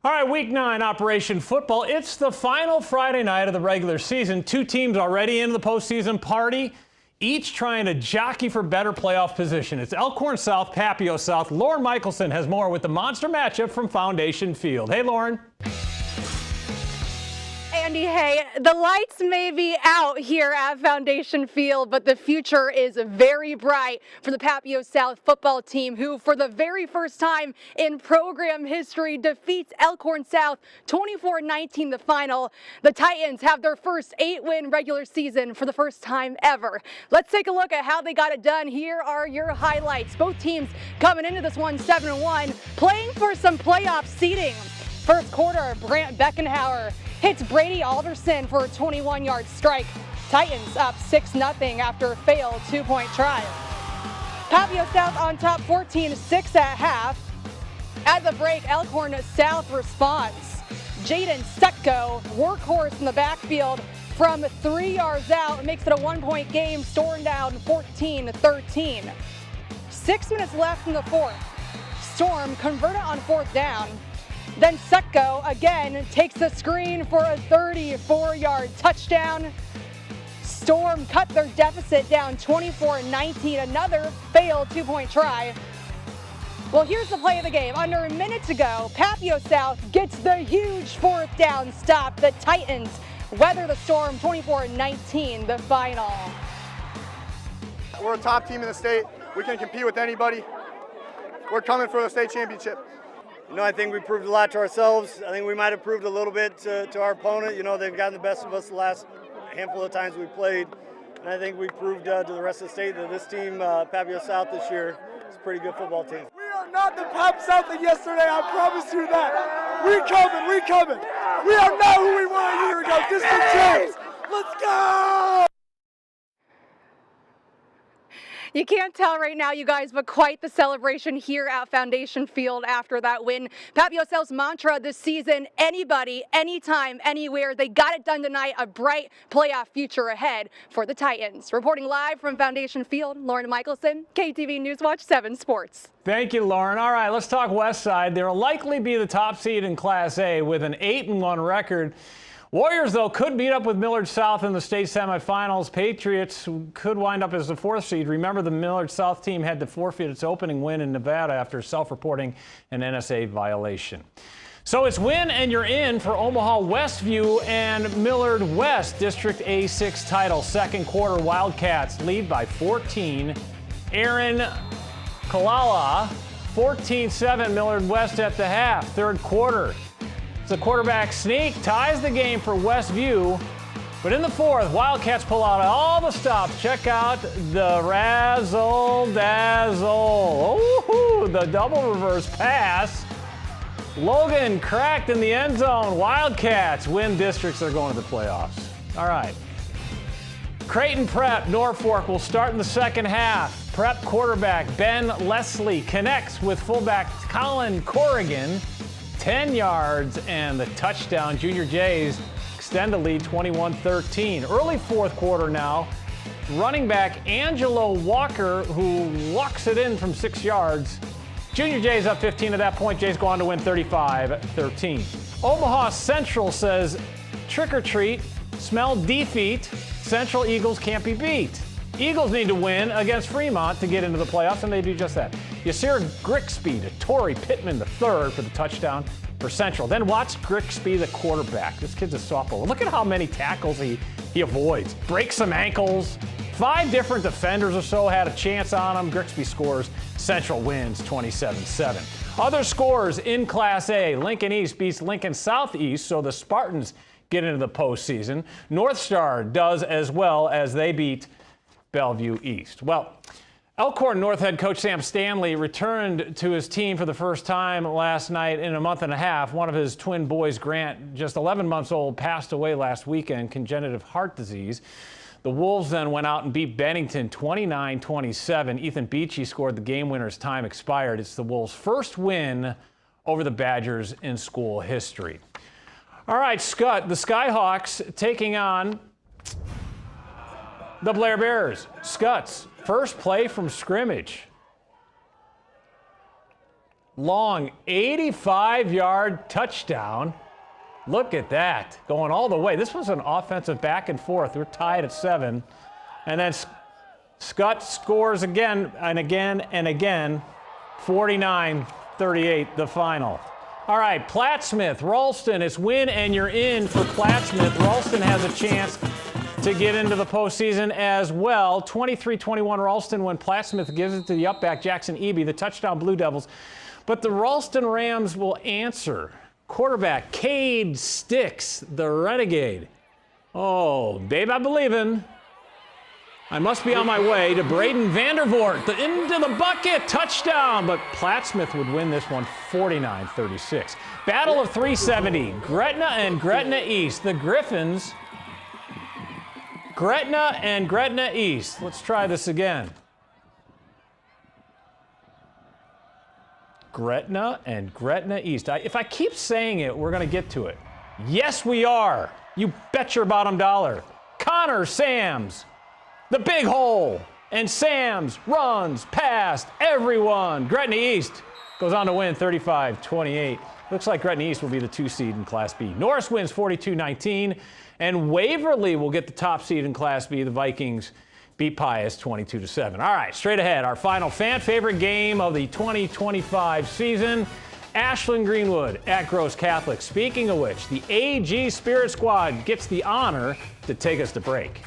All right, Week 9 Operation Football. It's the final Friday night of the regular season. Two teams already in the postseason party, each trying to jockey for better playoff position. It's Elkhorn South, Papio South. Lauren Michelson has more with the monster matchup from Foundation Field. Hey, Lauren. Andy, hey, the lights may be out here at Foundation Field, but the future is very bright for the Papio South football team, who for the very first time in program history defeats Elkhorn South 24-19 the final. The Titans have their first 8-win regular season for the first time ever. Let's take a look at how they got it done. Here are your highlights. Both teams coming into this one 7-1, playing for some playoff seeding. First quarter, Brant Beckenhauer hits Brady Alderson for a 21-yard strike. Titans up 6-0 after a failed 2-point try. Papio South on top 14-6 at half. At the break, Elkhorn South responds. Jaden Stutko, workhorse in the backfield from 3 yards out, makes it a 1-point game, Storm down 14-13. 6 minutes left in the fourth. Storm converted on fourth down. Then Sutko again takes the screen for a 34-yard touchdown. Storm cut their deficit down 24-19, another failed 2-point try. Well, here's the play of the game. Under a minute to go, Papio South gets the huge fourth down stop. The Titans weather the storm 24-19, the final. We're a top team in the state. We can compete with anybody. We're coming for the state championship. You know, I think we proved a lot to ourselves. I think we might have proved a little bit to our opponent. You know, they've gotten the best of us the last handful of times we played. And I think we proved to the rest of the state that this team, Papio South this year, is a pretty good football team. We are not the Pap South of yesterday, I promise you that. We coming. We are not who we were a year ago. Distant champs. Let's go! You can't tell right now, you guys, but quite the celebration here at Foundation Field after that win. Papio South's mantra this season, anybody, anytime, anywhere. They got it done tonight, a bright playoff future ahead for the Titans. Reporting live from Foundation Field, Lauren Michelson, KETV Newswatch 7 Sports. Thank you, Lauren. All right, let's talk West Side. They'll likely be the top seed in Class A with an 8-1 record. Warriors, though, could meet up with Millard South in the state semifinals. Patriots could wind up as the 4th seed. Remember, the Millard South team had to forfeit its opening win in Nevada after self-reporting an NSA violation. So it's win and you're in for Omaha Westview and Millard West District A6 title. Second quarter, Wildcats lead by 14. Aaron Kalala, 14-7, Millard West at the half. Third quarter. The quarterback sneak ties the game for Westview, but in the fourth, Wildcats pull out all the stops. Check out the razzle dazzle. Ooh, the double reverse pass. Logan cracked in the end zone. Wildcats win districts. They're going to the playoffs. All right. Creighton Prep, Norfolk will start in the second half. Prep quarterback Ben Leslie connects with fullback Colin Corrigan. 10 yards and the touchdown. Junior Jays extend the lead 21-13. Early fourth quarter now. Running back Angelo Walker, who walks it in from 6 yards. Junior Jays up 15 at that point. Jays go on to win 35-13. Omaha Central says, trick or treat, smell defeat. Central Eagles can't be beat. Eagles need to win against Fremont to get into the playoffs, and they do just that. Yasir Grigsby to Torrey Pittman the third for the touchdown for Central. Then watch Grigsby, the quarterback. This kid's a sophomore. Look at how many tackles he avoids. Breaks some ankles. 5 different defenders or so had a chance on him. Grigsby scores. Central wins 27-7. Other scores in Class A. Lincoln East beats Lincoln Southeast, so the Spartans get into the postseason. North Star does as well as they beat Bellevue East. Well, Elkhorn North head coach Sam Stanley returned to his team for the first time last night in a month and a half. One of his twin boys, Grant, just 11 months old, passed away last weekend, congenital heart disease. The Wolves then went out and beat Bennington 29-27. Ethan Beachy scored the game winner as time expired. It's the Wolves' first win over the Badgers in school history. All right, Scott, the Skyhawks taking on the Blair Bears. Scuts, first play from scrimmage. long 85-yard touchdown. Look at that, going all the way. This was an offensive back and forth. We're tied at 7. And then Scott scores again and again and again. 49-38, the final. All right, Plattsmouth, Ralston, it's win and you're in for Plattsmouth. Ralston has a chance to get into the postseason as well. 23-21 Ralston when Plattsmouth gives it to the upback Jackson Eby, the touchdown Blue Devils. But the Ralston Rams will answer. Quarterback Cade Sticks, the Renegade. Oh, babe, I believe in. I must be on my way to Braden Vandervoort, into the bucket, touchdown. But Plattsmouth would win this one 49-36. Battle of 370, Gretna and Gretna East. The Griffins, Gretna and Gretna East. Let's try this again. Gretna and Gretna East. If I keep saying it, we're going to get to it. Yes, we are. You bet your bottom dollar. Connor Sams, the big hole, and Sams runs past everyone. Gretna East goes on to win 35-28. Looks like Gretna East will be the 2 seed in Class B. Norris wins 42-19, and Waverly will get the top seed in Class B. The Vikings beat Pius 22-7. All right, straight ahead, our final fan favorite game of the 2025 season, Ashland-Greenwood at Gross Catholic. Speaking of which, the AG Spirit Squad gets the honor to take us to break.